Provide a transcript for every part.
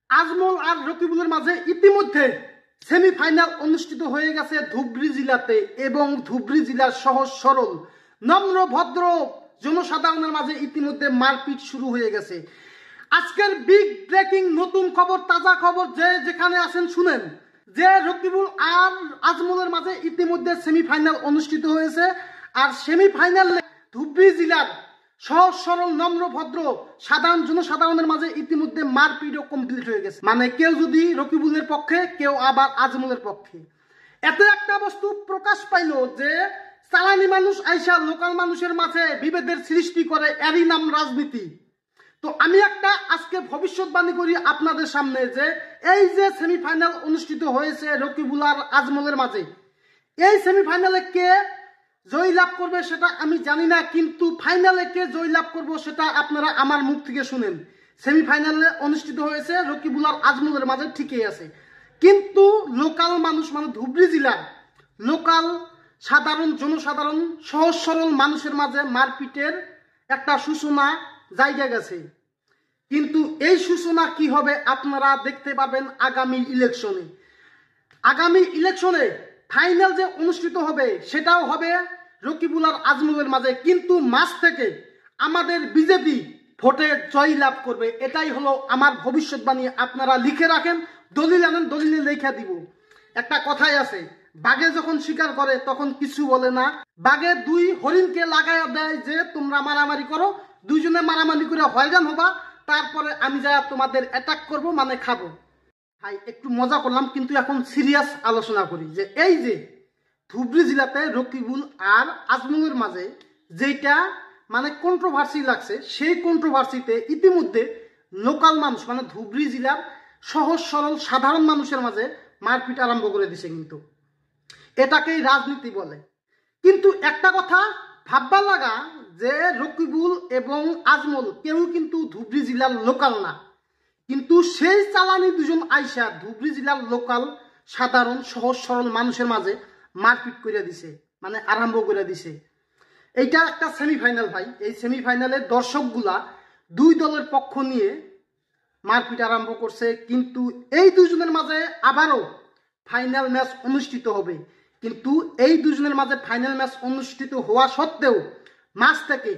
আজমল আর রকিবুলের মাঝে ইতিমধ্যে সেমিফাইনাল অনুষ্ঠিত হয়ে গেছে ধুবড়ী জেলাতে এবং ধুবড়ী জেলার সহজ সরল নম্র ভদ্র জনসাধারণের মাঝে ইতিমধ্যে মারপিট শুরু হয়ে গেছে। আজকের বিগ ব্রেকিং নতুন খবর, তাজা খবর, যে যেখানে আছেন শুনেন, যে রকিবুল আর আজমলের মাঝে ইতিমধ্যে সেমিফাইনাল অনুষ্ঠিত হয়েছে। আর সেমিফাইনালে ধুবড়ী জেলার সহজ সরল নম্র ভদ্র সাধারণ জনসাধারণের মাঝে ইতিমধ্যে মারপিটও কমপ্লিট হয়ে গেছে। মানে কেউ যদি রকিবুলের পক্ষে, কেউ আবার আজমলের পক্ষে। এত একটা বস্তু প্রকাশ পাইল যে চালানি মানুষ আইসা লোকাল মানুষের মাঝে বিভেদের সৃষ্টি করে, এরই নাম রাজনীতি। তো আমি একটা আজকে ভবিষ্যৎবাণী করি আপনাদের সামনে, যে এই যে সেমিফাইনাল অনুষ্ঠিত হয়েছে রকিবুল আর আজমলের মাঝে, এই সেমিফাইনালে কে জয় লাভ করবে সেটা আমি জানি না, কিন্তু ফাইনালে কে জয় লাভ করবো সেটা আপনারা আমার মুখ থেকে শুনেন। সেমিফাইনালে অনুষ্ঠিত হয়েছে রকিবুল আর আজমলের মাঝে, ঠিকই আছে, কিন্তু লোকাল মানুষ মানে ধুবড়ী জেলার লোকাল সাধারণ জনসাধারণ সহজ সরল মানুষের মাঝে মারপিটের একটা সূচনা জায়গা গেছে। কিন্তু এই সূচনা কি হবে আপনারা দেখতে পাবেন আগামী ইলেকশনে। আগামী ইলেকশনে ফাইনাল যে অনুষ্ঠিত হবে সেটাও হবে রকিবুল আর আজমলের মাঝে, কিন্তু মাঝ থেকে আমাদের বিজেপি ভোটে জয় লাভ করবে। এটাই হলো আমার ভবিষ্যৎবাণী। আপনারা লিখে রাখেন, দলিল আনেন, দলিলে লেখা দিব। একটা কথাই আছে, বাঘে যখন শিকার করে তখন কিছু বলে না। বাঘে দুই হরিণকে লাগাইয়া দেয় যে তোমরা মারামারি করো, দুইজনে মারামারি করে হয়রান হবা, তারপরে আমি যা তোমাদের অ্যাটাক করব, মানে খাবো। ভাই একটু মজা করলাম, কিন্তু এখন সিরিয়াস আলোচনা করি। যে এই যে ধুবড়ী জেলাতে রকিবুল আর আজমলের মাঝে যেটা মানে কন্ট্রোভার্সি লাগছে, সেই কন্ট্রোভার্সিতে ইতিমধ্যে লোকাল মানুষ মানে ধুবড়ী জেলার সহজ সরল সাধারণ মানুষের মাঝে মারপিট আরম্ভ করে দিছে। কিন্তু এটাকেই রাজনীতি বলে। কিন্তু একটা কথা ভাববার লাগা, যে রকিবুল এবং আজমল কেউ কিন্তু ধুবড়ী জেলার লোকাল না, কিন্তু সেই চালানি দুজন আইসা ধুবড়ী জেলার লোকাল সাধারণ সহজ সরল মানুষের মাঝে মারপিট করে দিছে, মানে আরম্ভ করে দিছে। এইটা একটা সেমিফাইনাল ভাই। এই সেমিফাইনালে দর্শকগুলা দুই দলের পক্ষ নিয়ে মারপিট আরম্ভ করছে, কিন্তু এই দুজনের মাঝে আবারও ফাইনাল ম্যাচ অনুষ্ঠিত হবে। কিন্তু এই দুজনের মাঝে ফাইনাল ম্যাচ অনুষ্ঠিত হওয়া সত্ত্বেও মাঝ থেকে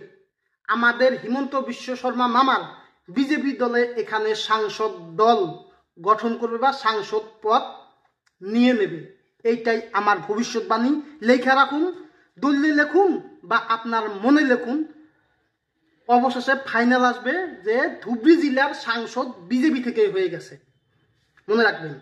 আমাদের হিমন্ত বিশ্ব শর্মা মামার বিজেপি দলে এখানে সাংসদ দল গঠন করবে বা সাংসদ পদ নিয়ে নেবে। এইটাই আমার ভবিষ্যৎবাণী। লেখা রাখুন, দলিলে লিখুন বা আপনার মনে লিখুন। অবশেষে ফাইনাল আসবে যে ধুবড়ী জেলার সাংসদ বিজেপি থেকে হয়ে গেছে, মনে রাখবেন।